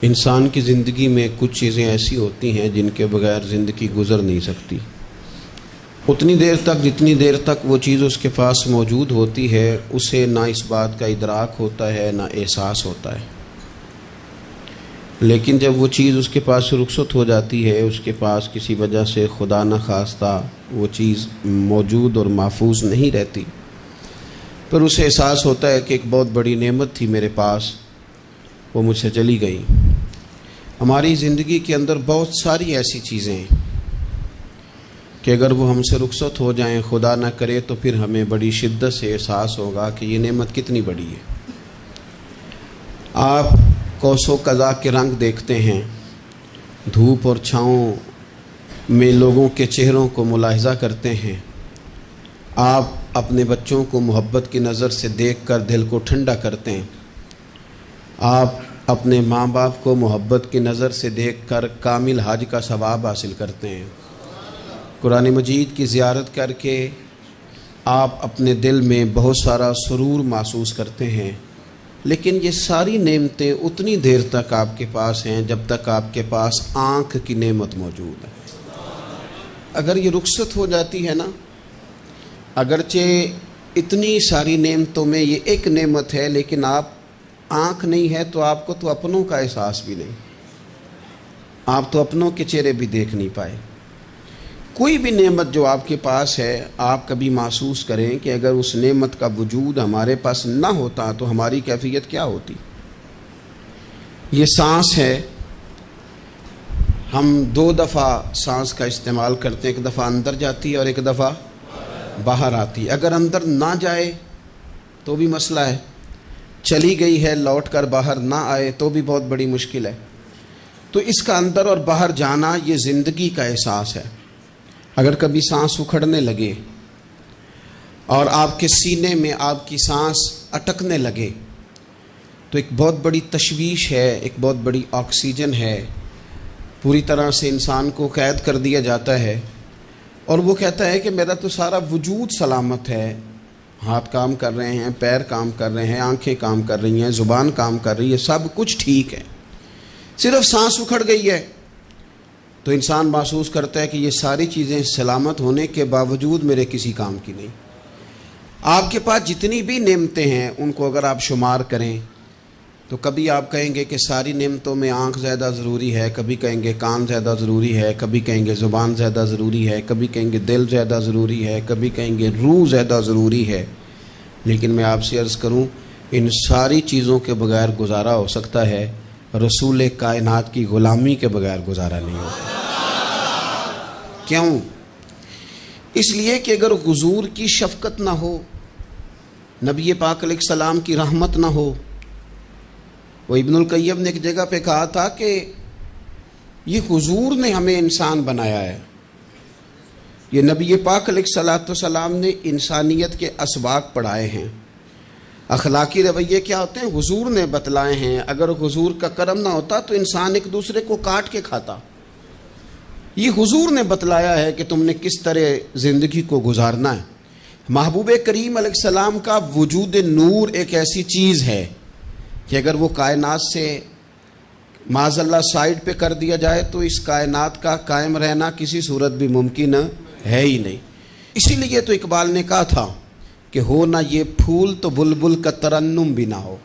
انسان کی زندگی میں کچھ چیزیں ایسی ہوتی ہیں جن کے بغیر زندگی گزر نہیں سکتی۔ اتنی دیر تک جتنی دیر تک وہ چیز اس کے پاس موجود ہوتی ہے اسے نہ اس بات کا ادراک ہوتا ہے نہ احساس ہوتا ہے، لیکن جب وہ چیز اس کے پاس سے رخصت ہو جاتی ہے، اس کے پاس کسی وجہ سے خدا نہ خواستہ وہ چیز موجود اور محفوظ نہیں رہتی، پھر اسے احساس ہوتا ہے کہ ایک بہت بڑی نعمت تھی میرے پاس، وہ مجھ سے چلی گئی۔ ہماری زندگی کے اندر بہت ساری ایسی چیزیں ہیں کہ اگر وہ ہم سے رخصت ہو جائیں، خدا نہ کرے، تو پھر ہمیں بڑی شدت سے احساس ہوگا کہ یہ نعمت کتنی بڑی ہے۔ آپ کوس و قزح کے رنگ دیکھتے ہیں، دھوپ اور چھاؤں میں لوگوں کے چہروں کو ملاحظہ کرتے ہیں، آپ اپنے بچوں کو محبت کی نظر سے دیکھ کر دل کو ٹھنڈا کرتے ہیں، آپ اپنے ماں باپ کو محبت کی نظر سے دیکھ کر کامل حج کا ثواب حاصل کرتے ہیں، قرآن مجید کی زیارت کر کے آپ اپنے دل میں بہت سارا سرور محسوس کرتے ہیں، لیکن یہ ساری نعمتیں اتنی دیر تک آپ کے پاس ہیں جب تک آپ کے پاس آنکھ کی نعمت موجود ہے۔ اگر یہ رخصت ہو جاتی ہے نا، اگرچہ اتنی ساری نعمتوں میں یہ ایک نعمت ہے، لیکن آپ آنکھ نہیں ہے تو آپ کو تو اپنوں کا احساس بھی نہیں، آپ تو اپنوں کے چہرے بھی دیکھ نہیں پائے۔ کوئی بھی نعمت جو آپ کے پاس ہے، آپ کبھی محسوس کریں کہ اگر اس نعمت کا وجود ہمارے پاس نہ ہوتا تو ہماری کیفیت کیا ہوتی۔ یہ سانس ہے، ہم 2 دفعہ سانس کا استعمال کرتے ہیں، ایک دفعہ اندر جاتی ہے اور ایک دفعہ باہر آتی ہے۔ اگر اندر نہ جائے تو بھی مسئلہ ہے، چلی گئی ہے لوٹ کر باہر نہ آئے تو بھی بہت بڑی مشکل ہے۔ تو اس کا اندر اور باہر جانا یہ زندگی کا احساس ہے۔ اگر کبھی سانس اکھڑنے لگے اور آپ کے سینے میں آپ کی سانس اٹکنے لگے تو ایک بہت بڑی تشویش ہے، ایک بہت بڑی آکسیجن ہے، پوری طرح سے انسان کو قید کر دیا جاتا ہے، اور وہ کہتا ہے کہ میرا تو سارا وجود سلامت ہے، ہاتھ کام کر رہے ہیں، پیر کام کر رہے ہیں، آنکھیں کام کر رہی ہیں، زبان کام کر رہی ہے، سب کچھ ٹھیک ہے، صرف سانس اکھڑ گئی ہے تو انسان محسوس کرتا ہے کہ یہ ساری چیزیں سلامت ہونے کے باوجود میرے کسی کام کی نہیں۔ آپ کے پاس جتنی بھی نعمتیں ہیں ان کو اگر آپ شمار کریں تو کبھی آپ کہیں گے کہ ساری نعمتوں میں آنکھ زیادہ ضروری ہے، کبھی کہیں گے کان زیادہ ضروری ہے، کبھی کہیں گے زبان زیادہ ضروری ہے، کبھی کہیں گے دل زیادہ ضروری ہے، کبھی کہیں گے روح زیادہ ضروری ہے، لیکن میں آپ سے عرض کروں ان ساری چیزوں کے بغیر گزارا ہو سکتا ہے، رسول کائنات کی غلامی کے بغیر گزارا نہیں ہوتا۔ کیوں؟ اس لیے کہ اگر حضور کی شفقت نہ ہو، نبی پاک علیہ السلام کی رحمت نہ ہو، وہ ابن القیم نے ایک جگہ پہ کہا تھا کہ یہ حضور نے ہمیں انسان بنایا ہے، یہ نبی پاک علیہ السلام نے انسانیت کے اسباق پڑھائے ہیں، اخلاقی رویے کیا ہوتے ہیں حضور نے بتلائے ہیں، اگر حضور کا کرم نہ ہوتا تو انسان ایک دوسرے کو کاٹ کے کھاتا۔ یہ حضور نے بتلایا ہے کہ تم نے کس طرح زندگی کو گزارنا ہے۔ محبوب کریم علیہ السلام کا وجود نور ایک ایسی چیز ہے کہ اگر وہ کائنات سے معاذ اللہ سائڈ پہ کر دیا جائے تو اس کائنات کا قائم رہنا کسی صورت بھی ممکن ہے ہی نہیں۔ اسی لیے تو اقبال نے کہا تھا کہ ہو نہ یہ پھول تو بلبل کا ترنم بھی نہ ہو،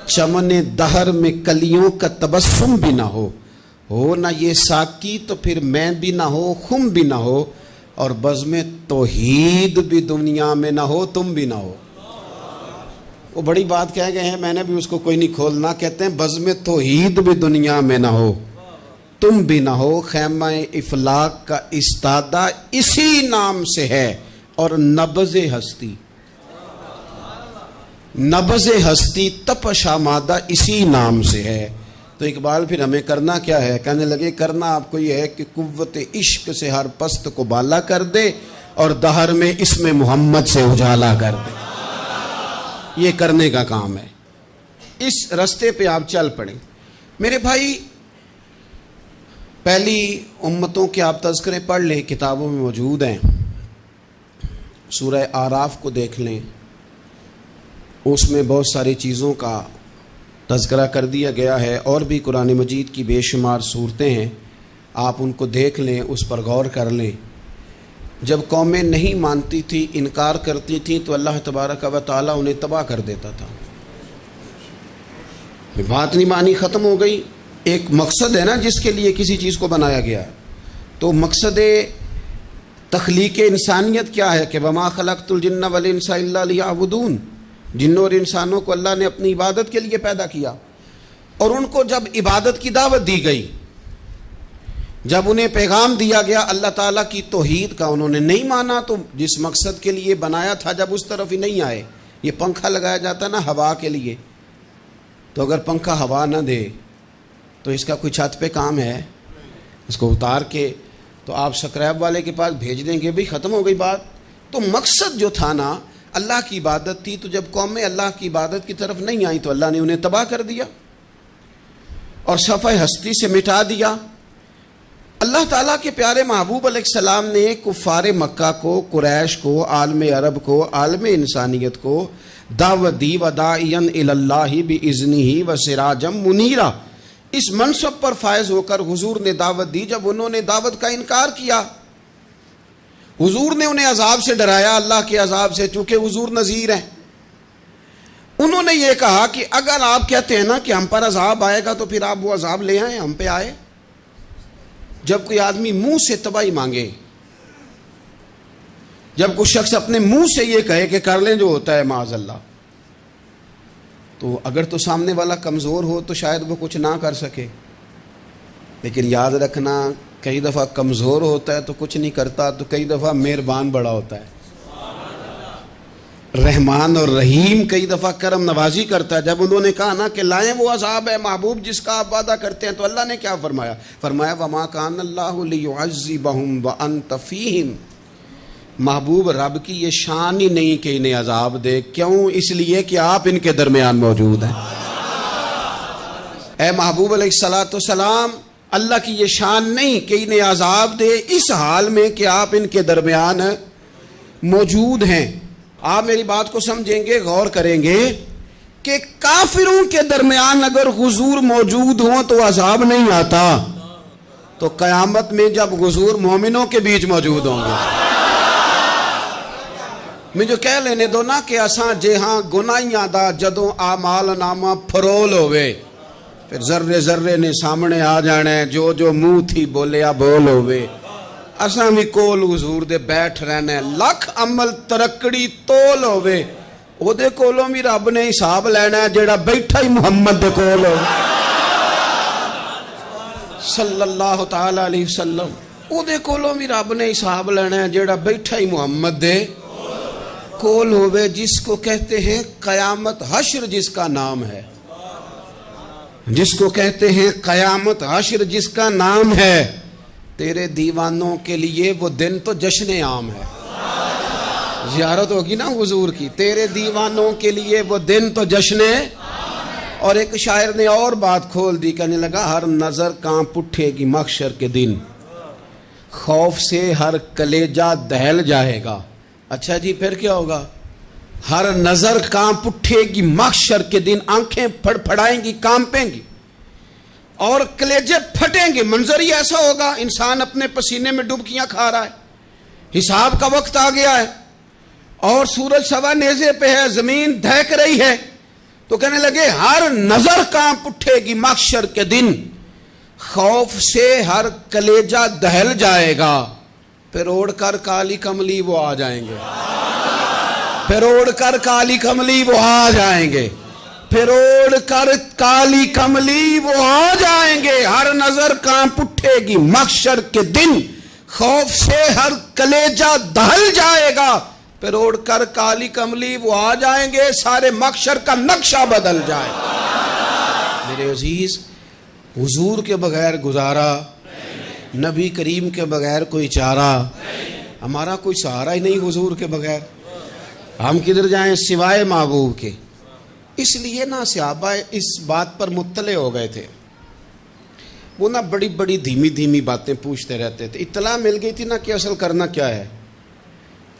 چمن دہر میں کلیوں کا تبسم بھی نہ ہو نہ یہ ساقی تو پھر میں بھی نہ ہو، خم بھی نہ ہو، اور بزم توحید بھی دنیا میں نہ ہو، تم بھی نہ ہو۔ وہ بڑی بات کہہ گئے ہیں، میں نے بھی اس کو کوئی نہیں کھولنا، کہتے ہیں بزم توحید بھی دنیا میں نہ ہو، تم بھی نہ ہو، خیمہ افلاق کا استادہ اسی نام سے ہے، اور نبض ہستی تپش آمادہ اسی نام سے ہے۔ تو اقبال پھر ہمیں کرنا کیا ہے؟ کہنے لگے کرنا آپ کو یہ ہے کہ قوت عشق سے ہر پست کو بالا کر دے اور دہر میں اسم محمد سے اجالا کر دے، یہ کرنے کا کام ہے۔ اس رستے پہ آپ چل پڑیں میرے بھائی۔ پہلی امتوں کے آپ تذکرے پڑھ لیں، کتابوں میں موجود ہیں، سورہ آراف کو دیکھ لیں، اس میں بہت ساری چیزوں کا تذکرہ کر دیا گیا ہے، اور بھی قرآن مجید کی بے شمار صورتیں ہیں، آپ ان کو دیکھ لیں، اس پر غور کر لیں۔ جب قومیں نہیں مانتی تھی، انکار کرتی تھیں، تو اللہ تبارک و تعالیٰ انہیں تباہ کر دیتا تھا۔ بات نہیں مانی، ختم ہو گئی۔ ایک مقصد ہے نا جس کے لیے کسی چیز کو بنایا گیا، تو مقصد تخلیق انسانیت کیا ہے کہ وما خلقت الجن والانس الا لیعبدون، جنوں اور انسانوں کو اللہ نے اپنی عبادت کے لیے پیدا کیا، اور ان کو جب عبادت کی دعوت دی گئی، جب انہیں پیغام دیا گیا اللہ تعالیٰ کی توحید کا، انہوں نے نہیں مانا، تو جس مقصد کے لیے بنایا تھا جب اس طرف ہی نہیں آئے۔ یہ پنکھا لگایا جاتا نا ہوا کے لیے، تو اگر پنکھا ہوا نہ دے تو اس کا کوئی چھت پہ کام ہے؟ اس کو اتار کے تو آپ سکریب والے کے پاس بھیج دیں گے، بھئی ختم ہو گئی بات۔ تو مقصد جو تھا نا اللہ کی عبادت تھی، تو جب قومیں اللہ کی عبادت کی طرف نہیں آئیں تو اللہ نے انہیں تباہ کر دیا اور صفحہ ہستی سے مٹا دیا۔ اللہ تعالیٰ کے پیارے محبوب علیہ السلام نے کفار مکہ کو، قریش کو، عالم عرب کو، عالم انسانیت کو دعوت دی، وداعیاً الی اللہ باذنہ وسراجا منیرا۔ اس منصب پر فائز ہو کر حضور نے دعوت دی۔ جب انہوں نے دعوت کا انکار کیا، حضور نے انہیں عذاب سے ڈرایا، اللہ کے عذاب سے، چونکہ حضور نذیر ہیں۔ انہوں نے یہ کہا کہ اگر آپ کہتے ہیں نا کہ ہم پر عذاب آئے گا تو پھر آپ وہ عذاب لے آئیں، ہم پہ آئے۔ جب کوئی آدمی منہ سے تباہی مانگے، جب کوئی شخص اپنے منہ سے یہ کہے کہ کر لیں جو ہوتا ہے معاذ اللہ، تو اگر تو سامنے والا کمزور ہو تو شاید وہ کچھ نہ کر سکے، لیکن یاد رکھنا کئی دفعہ کمزور ہوتا ہے تو کچھ نہیں کرتا، تو کئی دفعہ مہربان بڑا ہوتا ہے، رحمان اور رحیم کئی دفعہ کرم نوازی کرتا ہے۔ جب انہوں نے کہا نا کہ لائیں وہ عذاب ہے محبوب جس کا آپ وعدہ کرتے ہیں، تو اللہ نے کیا فرمایا؟ فرمایا وما کان اللہ لیعذبہم وانت فیہم۔ محبوب رب کی یہ شان ہی نہیں کہ انہیں عذاب دے، کیوں؟ اس لیے کہ آپ ان کے درمیان موجود ہیں۔ اے محبوب علیہ الصلوۃ والسلام، اللہ کی یہ شان نہیں کہ انہیں عذاب دے اس حال میں کہ آپ ان کے درمیان موجود ہیں۔ آپ میری بات کو سمجھیں گے، غور کریں گے کہ کافروں کے درمیان اگر حضور موجود ہوں تو عذاب نہیں آتا، تو قیامت میں جب حضور مومنوں کے بیچ موجود ہوں گے، مجھے کہہ لینے دو نا کہ اساں جے ہاں گناہیاں دا جدوں اعمال نامہ پھرول ہوئے، پھر ذرے ذرے نے سامنے آ جانا ہے، جو جو منہ تھی بولیا بول ہوئے، اساں بھی کول حضور دے بیٹھ رہنا ہے، لکھ عمل ترکڑی تول ہوئے، او دے کولوں بھی رب نے حساب لینا ہے جیڑا بیٹھا ہی محمد دے کول ہو صلی اللہ تعالی علیہ وسلم، او دے کولوں بھی رب نے حساب لینا ہے جیڑا بیٹھا ہی محمد دے کول ہوئے، جس کو کہتے ہیں قیامت حشر، جس کا نام ہے، جس کو کہتے ہیں قیامت حشر، جس کا نام ہے۔ تیرے دیوانوں کے لیے وہ دن تو جشن عام ہے، زیارت ہوگی نا حضور کی، تیرے دیوانوں کے لیے وہ دن تو جشن ہے۔ اور ایک شاعر نے اور بات کھول دی، کہنے لگا ہر نظر کانپ اٹھے گی محشر کے دن، خوف سے ہر کلیجہ دہل جائے گا۔ اچھا جی پھر کیا ہوگا؟ ہر نظر کانپ اٹھے گی محشر کے دن، آنکھیں پھڑ پھڑائیں گی، کانپیں گی اور کلیجے پھٹیں گے۔ منظر ہی ایسا ہوگا، انسان اپنے پسینے میں ڈبکیاں کھا رہا ہے، حساب کا وقت آ گیا ہے اور سورج سوا نیزے پہ ہے، زمین دہک رہی ہے، تو کہنے لگے ہر نظر کانپ اٹھے گی محشر کے دن، خوف سے ہر کلیجہ دہل جائے گا، پھر اوڑھ کر کالی کملی وہ آ جائیں گے، پھر اوڑھ کر کالی کملی وہ آ جائیں گے، پھر اوڑھ کر کالی کملی وہ آ جائیں گے، ہر نظر کانپ اٹھے گی محشر کے دن، خوف سے ہر کلیجہ دہل جائے گا، پھر اوڑھ کر کالی کملی وہ آ جائیں گے، سارے محشر کا نقشہ بدل جائے گا۔ میرے عزیز، حضور کے بغیر گزارا، نبی کریم کے بغیر کوئی چارہ، ہمارا کوئی سہارا ہی نہیں حضور کے بغیر، ہم کدھر جائیں سوائے محبوب کے۔ اس لیے نا صحابہ اس بات پر مطلع ہو گئے تھے، وہ نا بڑی بڑی دھیمی دھیمی باتیں پوچھتے رہتے تھے، اطلاع مل گئی تھی نا کہ اصل کرنا کیا ہے،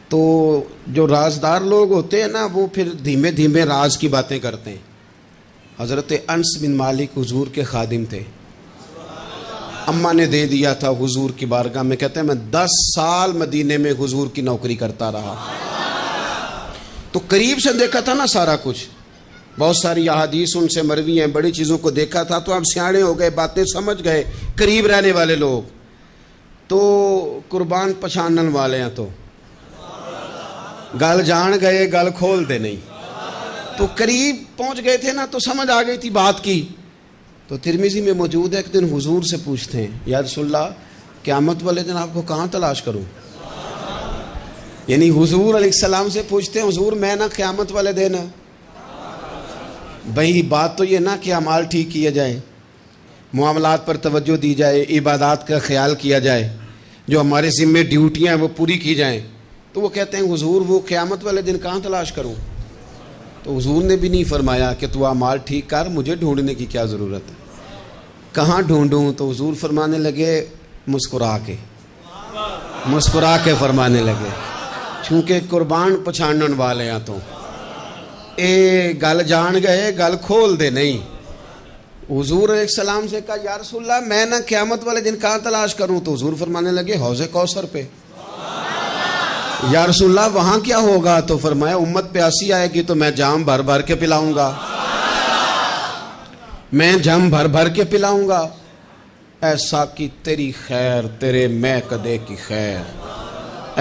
تو جو رازدار لوگ ہوتے ہیں نا وہ پھر دھیمے دھیمے راز کی باتیں کرتے ہیں، حضرت انس بن مالک حضور کے خادم تھے. اماں نے دے دیا تھا حضور کی بارگاہ میں. کہتے ہیں میں 10 سال مدینے میں حضور کی نوکری کرتا رہا, تو قریب سے دیکھا تھا نا سارا کچھ. بہت ساری احادیث ان سے مروی ہیں, بڑی چیزوں کو دیکھا تھا, تو اب سیانے ہو گئے, باتیں سمجھ گئے, قریب رہنے والے لوگ. تو قربان پچھانن والے ہیں, تو گل جان گئے گل کھول دے نہیں. تو قریب پہنچ گئے تھے نا, تو سمجھ آ گئی تھی بات کی. تو ترمذی میں موجود ہے, ایک دن حضور سے پوچھتے ہیں یا رسول اللہ قیامت والے دن آپ کو کہاں تلاش کروں. یعنی حضور علیہ السلام سے پوچھتے ہیں حضور میں نا قیامت والے دن, بھئی بات تو یہ نا کہ اعمال ٹھیک کیے جائیں, معاملات پر توجہ دی جائے, عبادات کا خیال کیا جائے, جو ہمارے ذمے ڈیوٹیاں ہیں وہ پوری کی جائیں. تو وہ کہتے ہیں حضور وہ قیامت والے دن کہاں تلاش کروں. تو حضور نے بھی نہیں فرمایا کہ تو اعمال ٹھیک کر, مجھے ڈھونڈنے کی کیا ضرورت ہے, کہاں ڈھونڈوں. تو حضور فرمانے لگے مسکرا کے فرمانے لگے, چونکہ قربان پچھانن والے ہیں تو اے گل جان گئے گل کھول دے نہیں. حضور علیہ السلام سے کہا یا رسول اللہ میں نہ قیامت والے دن کہاں تلاش کروں. تو حضور فرمانے لگے حوض کوثر پہ. یا رسول اللہ وہاں کیا ہوگا. تو فرمایا امت پیاسی آئے گی تو میں جام بھر بھر کے پلاؤں گا, میں جام بھر بھر کے پلاؤں گا. ایسا کہ تیری خیر تیرے میں کدے کی خیر,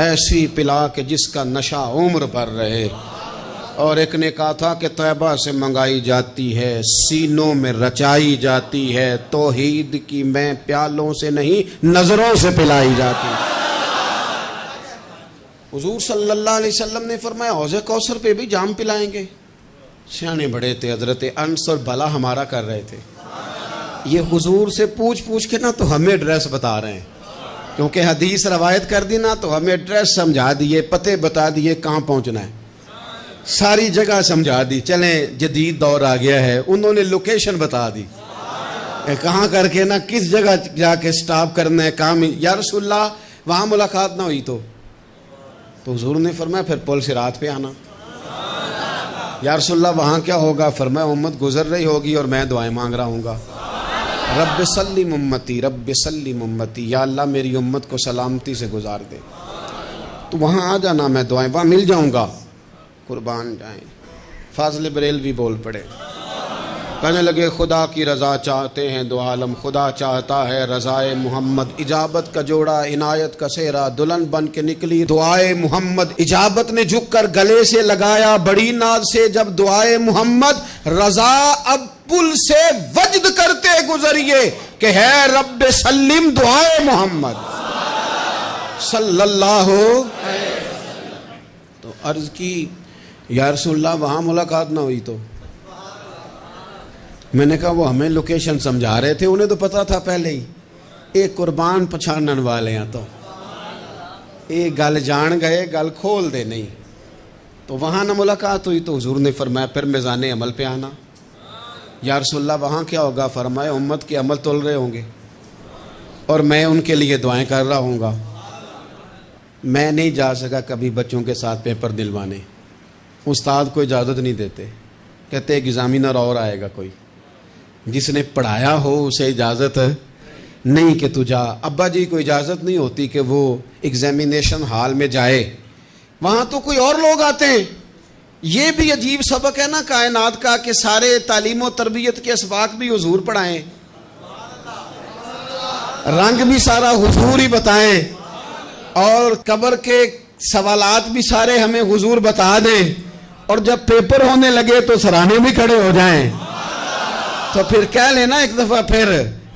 ایسی پلا کہ جس کا نشہ عمر بھر رہے. اور ایک نے کہا تھا کہ طیبہ سے منگائی جاتی ہے, سینوں میں رچائی جاتی ہے, توحید کی میں پیالوں سے نہیں نظروں سے پلائی جاتی ہے. حضور صلی اللہ علیہ وسلم نے فرمایا حوض کوثر پہ بھی جام پلائیں گے. سیانے بڑے تھے حضرت انس, اور بھلا ہمارا کر رہے تھے. یہ حضور سے پوچھ کے نا تو ہمیں ایڈریس بتا رہے ہیں, کیونکہ حدیث روایت کر دی نا تو ہمیں ایڈریس سمجھا دیے, پتے بتا دیے کہاں پہنچنا ہے, ساری جگہ سمجھا دی. چلیں جدید دور آ گیا ہے, انہوں نے لوکیشن بتا دی کہاں کر کے نا کس جگہ جا کے سٹاپ کرنا ہے کام. یا رسول اللہ وہاں ملاقات نہ ہوئی تو حضور نے فرمایا پھر پل صراط پہ آنا. یا رسول اللہ وہاں کیا ہوگا. فرمایا امت گزر رہی ہوگی اور میں دعائیں مانگ رہا ہوں گا, رب سلم امتی رب سلم امتی, یا اللہ میری امت کو سلامتی سے گزار دے. تو وہاں آ جانا, میں دعائیں وہاں مل جاؤں گا. قربان جائیں. فاضل بریلوی بول پڑے, کہنے لگے خدا کی رضا چاہتے ہیں دو عالم, خدا چاہتا ہے رضائے محمد. اجابت کا جوڑا عنایت کا سہرا, دلہن بن کے نکلی دعائے محمد. اجابت نے جھک کر گلے سے لگایا بڑی ناز سے جب دعائے محمد. رضا اب پل سے وجد کرتے گزریے کہ ہے رب سلم دعائے محمد صلی اللہ تو عرض کی یا رسول اللہ وہاں ملاقات نہ ہوئی تو. میں نے کہا وہ ہمیں لوکیشن سمجھا رہے تھے, انہیں تو پتا تھا پہلے ہی. ایک قربان پچھانن والے ہیں, تو ایک گل جان گئے گل کھول دے نہیں. تو وہاں نہ ملاقات ہوئی تو حضور نے فرمایا پھر میزان عمل پہ آنا. یا رسول اللہ وہاں کیا ہوگا. فرمایا امت کے عمل تول رہے ہوں گے اور میں ان کے لیے دعائیں کر رہا ہوں گا. میں نہیں جا سکا کبھی بچوں کے ساتھ پیپر دلوانے, استاد کو اجازت نہیں دیتے, کہتے ایگزامینر اور آئے گا کوئی, جس نے پڑھایا ہو اسے اجازت نہیں کہ تو جا. ابا جی کو اجازت نہیں ہوتی کہ وہ ایگزامینیشن ہال میں جائے, وہاں تو کوئی اور لوگ آتے ہیں. یہ بھی عجیب سبق ہے نا کائنات کا کہ سارے تعلیم و تربیت کے اسباق بھی حضور پڑھائیں, رنگ بھی سارا حضور ہی بتائیں, اور قبر کے سوالات بھی سارے ہمیں حضور بتا دیں, اور جب پیپر ہونے لگے تو سرانے بھی کھڑے ہو جائیں. تو پھر کہہ لینا ایک دفعہ پھر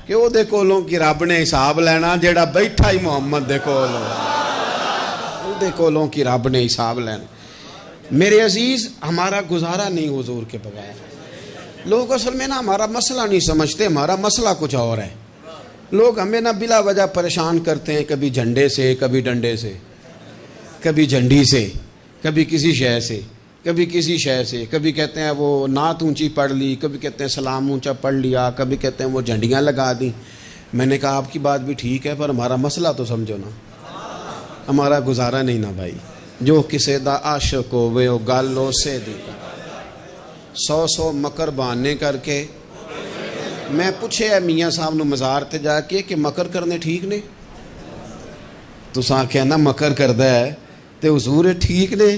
کہ وہ دے کولوں کی رب نے حساب لینا, جیڑا بیٹھا ہی محمد دے کولوں, وہ دے کولوں کی رب نے حساب لینا. میرے عزیز ہمارا گزارا نہیں حضور کے بغیر. لوگ اصل میں نا ہمارا مسئلہ نہیں سمجھتے, ہمارا مسئلہ کچھ اور ہے. لوگ ہمیں نا بلا وجہ پریشان کرتے ہیں, کبھی جھنڈے سے, کبھی ڈنڈے سے, کبھی جھنڈی سے, کبھی کسی شے سے, کبھی کسی شے سے. کبھی کہتے ہیں وہ نعت اونچی پڑھ لی, کبھی کہتے ہیں سلام اونچا پڑھ لیا, کبھی کہتے ہیں وہ جھنڈیاں لگا دیں. میں نے کہا آپ کی بات بھی ٹھیک ہے, پر ہمارا مسئلہ تو سمجھو نا, ہمارا گزارا نہیں نا بھائی. جو کسے دا عاشق ہوئے او گالو سے دی 100 مکر بہانے کر کے میں پوچھے میاں صاحب نو مزار تے جا کے کہ مکر کرنے ٹھیک نے؟ تساں کہنا مکر کردا ہے تے حضور ٹھیک نے؟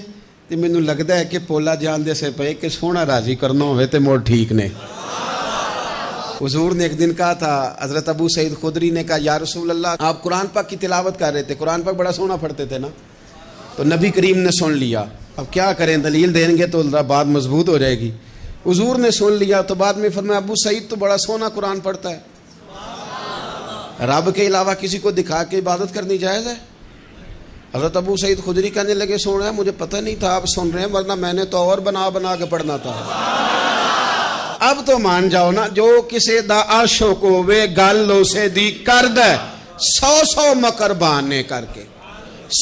تے مینوں لگدا ہے کہ پولا جان دے سے پے کہ سونا راضی کرنا ہوئے تے موڑ ٹھیک نے۔ حضور نے ایک دن کہا تھا، حضرت ابو سعید خدری نے کہا یا رسول اللہ آپ قرآن پاک کی تلاوت کر رہے تھے، قرآن پاک بڑا سونا پڑھتے تھے نا، تو نبی کریم نے سن لیا، اب کیا کریں دلیل دیں گے تو بات مضبوط ہو جائے گی۔ حضور نے سن لیا تو بعد میں فرمایا ابو سعید تو بڑا سونا قرآن پڑھتا ہے، رب کے علاوہ کسی کو دکھا کے عبادت کرنی جائز ہے؟ حضرت ابو سعید خدری کہنے لگے سن رہے ہیں، مجھے پتہ نہیں تھا آپ سن رہے ہیں، ورنہ میں نے تو اور بنا بنا کے پڑھنا تھا۔ اب تو مان جاؤ نا، جو کسی دا عاشق ہوئے گل اسے دی کرد ہے 100 مکر بہانے کر کے،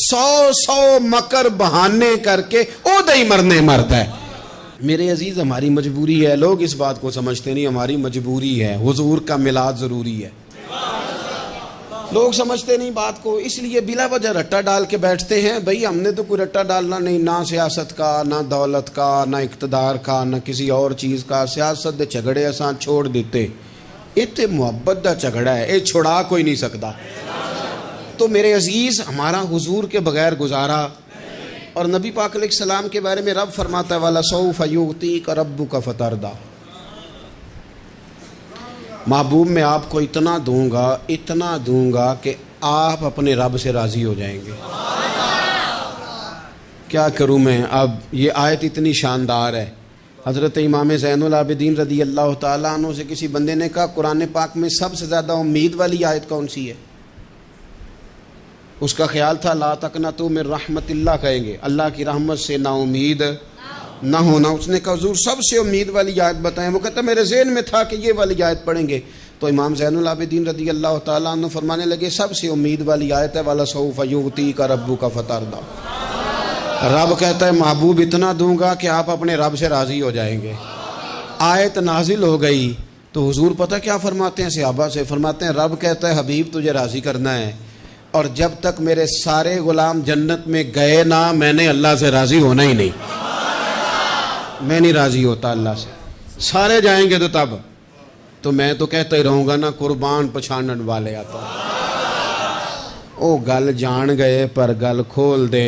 100 مکر بہانے کر کے او دے ہی مرنے مرد ہے۔ میرے عزیز ہماری مجبوری ہے، لوگ اس بات کو سمجھتے نہیں، ہماری مجبوری ہے، حضور کا میلاد ضروری ہے، لوگ سمجھتے نہیں بات کو، اس لیے بلا وجہ رٹا ڈال کے بیٹھتے ہیں۔ بھئی ہم نے تو کوئی رٹا ڈالنا نہیں، نہ سیاست کا، نہ دولت کا، نہ اقتدار کا، نہ کسی اور چیز کا۔ سیاست دے جھگڑے اساں چھوڑ دیتے، اتنے محبت دا جھگڑا ہے، یہ چھڑا کوئی نہیں سکتا۔ تو میرے عزیز ہمارا حضور کے بغیر گزارا، اور نبی پاک علیہ السلام کے بارے میں رب فرماتا ہے وَلَسَوْفَ يُعْطِيكَ رَبُّكَ فَتَرْضَىٰ، محبوب میں آپ کو اتنا دوں گا کہ آپ اپنے رب سے راضی ہو جائیں گے۔ کیا کروں میں؟ اب یہ آیت اتنی شاندار ہے۔ حضرت امام زین العابدین رضی اللہ تعالیٰ عنہ سے کسی بندے نے کہا قرآن پاک میں سب سے زیادہ امید والی آیت کون سی ہے؟ اس کا خیال تھا لا تقنطوا من رحمت اللہ کہیں گے، اللہ کی رحمت سے نا امید نہ ہونا۔ اس نے کہا حضور سب سے امید والی آیت بتائیں۔ وہ کہتا میرے ذہن میں تھا کہ یہ والی آیت پڑھیں گے، تو امام زین العابدین رضی اللہ تعالیٰ عنہ فرمانے لگے سب سے امید والی آیت ہے وَلَسَوْفَ يُعْطِيكَ رَبُّكَ فَتَرْضَىٰ، رب کہتا ہے محبوب اتنا دوں گا کہ آپ اپنے رب سے راضی ہو جائیں گے۔ آیت نازل ہو گئی تو حضور پتہ کیا فرماتے ہیں صحابہ سے؟ فرماتے ہیں رب کہتا ہے حبیب تجھے راضی کرنا ہے، اور جب تک میرے سارے غلام جنت میں گئے نہ میں نے اللہ سے راضی ہونا ہی نہیں، میں نہیں راضی ہوتا اللہ سے۔ سارے جائیں گے تو تب تو میں تو کہتا ہی رہوں گا نا قربان پچھانن والے آتا، او گل جان گئے پر گل کھول دے،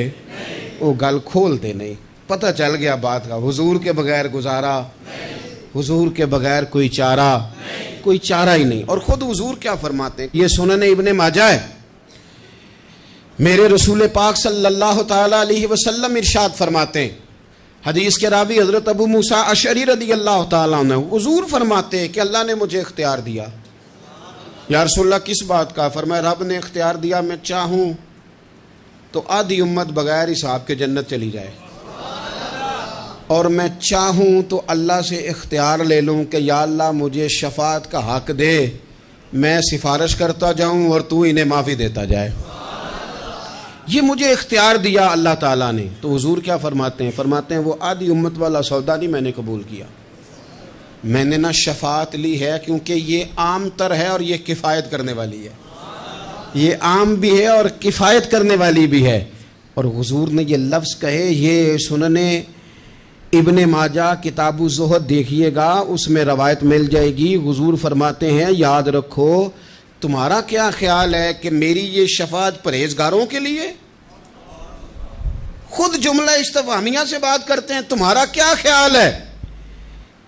او گل کھول دے نہیں، پتہ چل گیا بات کا۔ حضور کے بغیر گزارا، حضور کے بغیر کوئی چارہ ہی نہیں۔ اور خود حضور کیا فرماتے ہیں، یہ سنن ابن ماجہ ہے، میرے رسول پاک صلی اللہ تعالیٰ علیہ وسلم ارشاد فرماتے ہیں، حدیث کے راوی حضرت ابو موسیٰ اشعری رضی اللہ تعالیٰ عنہ، حضور فرماتے ہیں کہ اللہ نے مجھے اختیار دیا۔ یا رسول اللہ کس بات کا؟ فرمایا رب نے اختیار دیا میں چاہوں تو آدھی امت بغیر حساب کے جنت چلی جائے، اور میں چاہوں تو اللہ سے اختیار لے لوں کہ یا اللہ مجھے شفاعت کا حق دے، میں سفارش کرتا جاؤں اور تو انہیں معافی دیتا جائے، یہ مجھے اختیار دیا اللہ تعالیٰ نے۔ تو حضور کیا فرماتے ہیں؟ فرماتے ہیں وہ آدھی امت والا سودا نہیں میں نے قبول کیا، میں نے نہ شفاعت لی ہے کیونکہ یہ عام تر ہے اور یہ کفایت کرنے والی ہے، یہ عام بھی ہے اور کفایت کرنے والی بھی ہے۔ اور حضور نے یہ لفظ کہے، یہ سنن ابن ماجہ کتاب الزہد دیکھیے گا، اس میں روایت مل جائے گی۔ حضور فرماتے ہیں یاد رکھو تمہارا کیا خیال ہے کہ میری یہ شفاعت پرہیزگاروں کے لیے؟ خود جملہ استفہامیہ سے بات کرتے ہیں، تمہارا کیا خیال ہے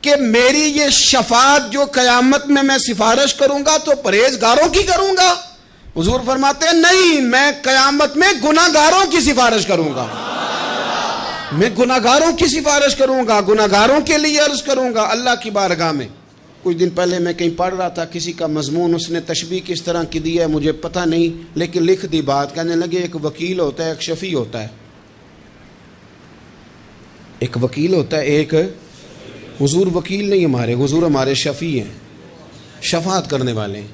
کہ میری یہ شفاعت جو قیامت میں سفارش کروں گا تو پرہیزگاروں کی کروں گا؟ حضور فرماتے ہیں نہیں، میں قیامت میں گناہگاروں کی سفارش کروں گا، میں گناہگاروں کی سفارش کروں گا، گناہگاروں کے لیے عرض کروں گا اللہ کی بارگاہ میں۔ کچھ دن پہلے میں کہیں پڑھ رہا تھا کسی کا مضمون، اس نے تشبیہ کس طرح کی دی ہے مجھے پتہ نہیں، لیکن لکھ دی بات، کہنے لگے ایک وکیل ہوتا ہے ایک شفیع ہوتا ہے، ایک وکیل ہوتا ہے ایک، حضور وکیل نہیں ہمارے، حضور ہمارے شفیع ہیں، شفاعت کرنے والے ہیں۔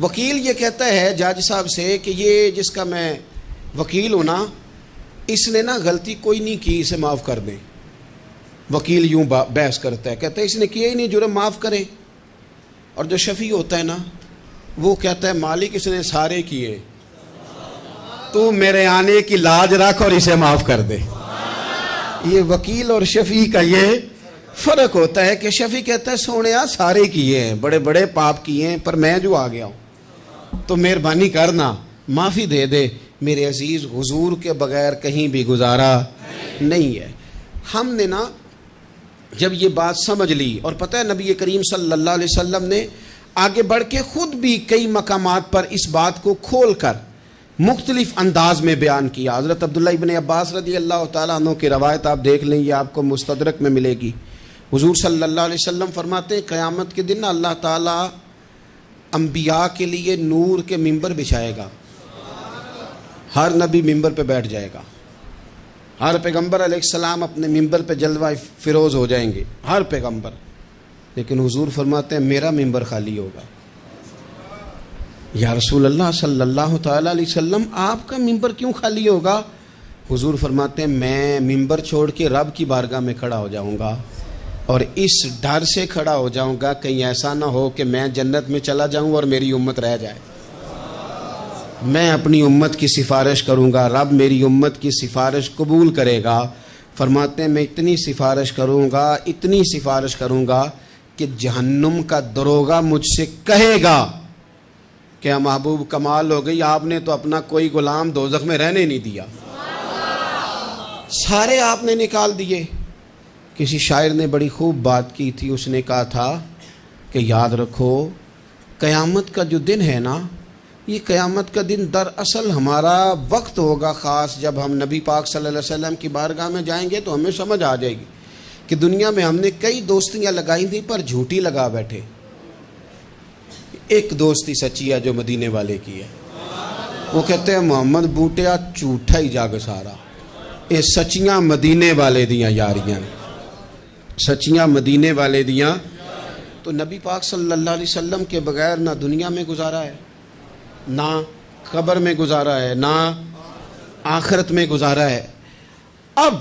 وکیل یہ کہتا ہے جج صاحب سے کہ یہ جس کا میں وکیل ہوں نا اس نے نا غلطی کوئی نہیں کی، اسے معاف کر دیں۔ وکیل یوں بحث کرتا ہے، کہتا ہے اس نے کیا ہی نہیں، جرم معاف کریں۔ اور جو شفیع ہوتا ہے نا وہ کہتا ہے مالک اس نے سارے کیے، تو میرے آنے کی لاج رکھ اور اسے معاف کر دے۔ یہ وکیل اور شفیع کا یہ فرق ہوتا ہے کہ شفیع کہتا ہے سونیا سارے کیے ہیں، بڑے بڑے پاپ کیے ہیں، پر میں جو آ گیا ہوں تو مہربانی کرنا معافی دے دے۔ میرے عزیز، حضور کے بغیر کہیں بھی گزارا نہیں ہے۔ ہم نے نا جب یہ بات سمجھ لی، اور پتہ ہے نبی کریم صلی اللہ علیہ وسلم نے آگے بڑھ کے خود بھی کئی مقامات پر اس بات کو کھول کر مختلف انداز میں بیان کیا۔ حضرت عبداللہ ابن عباس رضی اللہ تعالیٰ عنہ کی روایت آپ دیکھ لیں، یہ آپ کو مستدرک میں ملے گی۔ حضور صلی اللہ علیہ وسلم فرماتے ہیں قیامت کے دن اللہ تعالیٰ انبیاء کے لیے نور کے ممبر بچھائے گا، ہر نبی ممبر پہ بیٹھ جائے گا، ہر پیغمبر علیہ السلام اپنے ممبر پہ جلوہ فروز ہو جائیں گے، ہر پیغمبر۔ لیکن حضور فرماتے ہیں میرا ممبر خالی ہوگا۔ یا رسول اللہ صلی اللہ تعالیٰ علیہ وسلم آپ کا ممبر کیوں خالی ہوگا؟ حضور فرماتے ہیں میں ممبر چھوڑ کے رب کی بارگاہ میں کھڑا ہو جاؤں گا، اور اس ڈر سے کھڑا ہو جاؤں گا کہیں ایسا نہ ہو کہ میں جنت میں چلا جاؤں اور میری امت رہ جائے۔ میں اپنی امت کی سفارش کروں گا، رب میری امت کی سفارش قبول کرے گا۔ فرماتے ہیں میں اتنی سفارش کروں گا کہ جہنم کا دروغہ مجھ سے کہے گا کہ محبوب کمال ہو گئی، آپ نے تو اپنا کوئی غلام دوزخ میں رہنے نہیں دیا، سارے آپ نے نکال دیے۔ کسی شاعر نے بڑی خوب بات کی تھی، اس نے کہا تھا کہ یاد رکھو قیامت کا جو دن ہے نا، یہ قیامت کا دن دراصل ہمارا وقت ہوگا خاص، جب ہم نبی پاک صلی اللہ علیہ وسلم کی بارگاہ میں جائیں گے تو ہمیں سمجھ آ جائے گی کہ دنیا میں ہم نے کئی دوستیاں لگائی تھیں پر جھوٹی لگا بیٹھے۔ ایک دوستی سچی ہے جو مدینے والے کی ہے، وہ کہتے ہیں محمد بوٹیا جھوٹا ہی جاگ سارا، یہ سچیاں مدینے والے دیاں یاریاں، سچیاں مدینے والے دیاں۔ تو نبی پاک صلی اللہ علیہ وسلم کے بغیر نہ دنیا میں گزارا ہے، نہ قبر میں گزارا ہے، نہ آخرت میں گزارا ہے۔ اب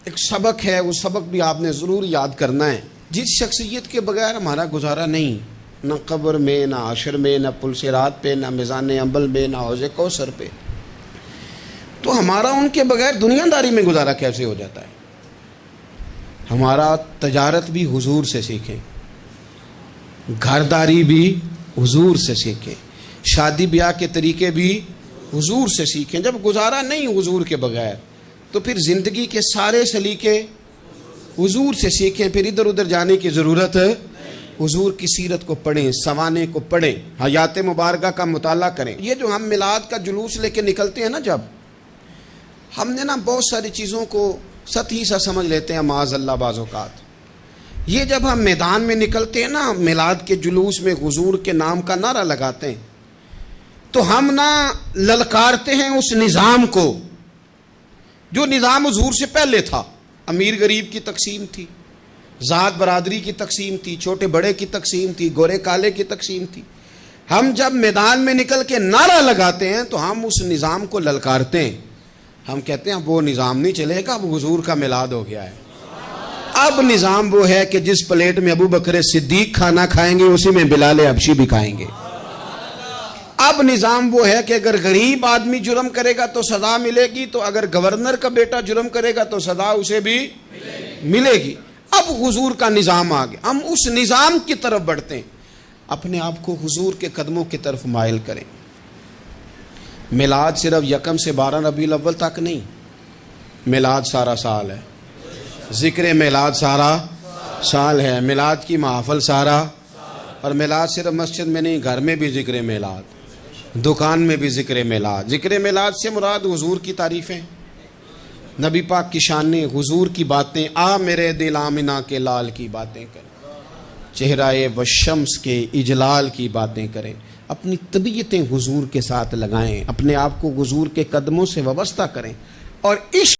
ایک سبق ہے، وہ سبق بھی آپ نے ضرور یاد کرنا ہے۔ جس شخصیت کے بغیر ہمارا گزارا نہیں، نہ قبر میں، نہ حشر میں، نہ پل صراط پہ، نہ میزان انبل میں، نہ حوض کوثر پہ، تو ہمارا ان کے بغیر دنیا داری میں گزارا کیسے ہو جاتا ہے؟ ہمارا تجارت بھی حضور سے سیکھیں، گھرداری بھی حضور سے سیکھیں، شادی بیاہ کے طریقے بھی حضور سے سیکھیں۔ جب گزارا نہیں حضور کے بغیر تو پھر زندگی کے سارے سلیقے حضور سے سیکھیں، پھر ادھر ادھر جانے کی ضرورت ہے۔ حضور کی سیرت کو پڑھیں، سوانے کو پڑھیں، حیات مبارکہ کا مطالعہ کریں۔ یہ جو ہم میلاد کا جلوس لے کے نکلتے ہیں نا، جب ہم نے نا بہت ساری چیزوں کو سطحی سا سمجھ لیتے ہیں معاذ اللہ بعض اوقات۔ یہ جب ہم میدان میں نکلتے ہیں نا، میلاد کے جلوس میں حضور کے نام کا نعرہ لگاتے ہیں، تو ہم نا للکارتے ہیں اس نظام کو جو نظام حضور سے پہلے تھا۔ امیر غریب کی تقسیم تھی، ذات برادری کی تقسیم تھی، چھوٹے بڑے کی تقسیم تھی، گورے کالے کی تقسیم تھی۔ ہم جب میدان میں نکل کے نعرہ لگاتے ہیں تو ہم اس نظام کو للکارتے ہیں، ہم کہتے ہیں وہ نظام نہیں چلے گا، وہ حضور کا میلاد ہو گیا ہے۔ اب نظام وہ ہے کہ جس پلیٹ میں ابو بکر صدیق کھانا کھائیں گے اسی میں بلال حبشی بھی کھائیں گے۔ اب نظام وہ ہے کہ اگر غریب آدمی جرم کرے گا تو سزا ملے گی، تو اگر گورنر کا بیٹا جرم کرے گا تو سزا اسے بھی ملے گی۔ اب حضور کا نظام آ گیا، ہم اس نظام کی طرف بڑھتے ہیں۔ اپنے آپ کو حضور کے قدموں کی طرف مائل کریں۔ میلاد صرف 1 سے 12 ربیع الاول تک نہیں، میلاد سارا سال ہے، ذکر میلاد سارا سال ہے، میلاد کی محفل سارا، اور میلاد صرف مسجد میں نہیں، گھر میں بھی ذکر میلاد، دکان میں بھی ذکر میلاد۔ ذکر میلاد سے مراد حضور کی تعریفیں، نبی پاک کی شانیں، حضور کی باتیں، آ میرے دل آمنہ کے لال کی باتیں کریں، چہرہ والشمس کے اجلال کی باتیں کریں، اپنی طبیعتیں حضور کے ساتھ لگائیں، اپنے آپ کو حضور کے قدموں سے وابستہ کریں، اور عشق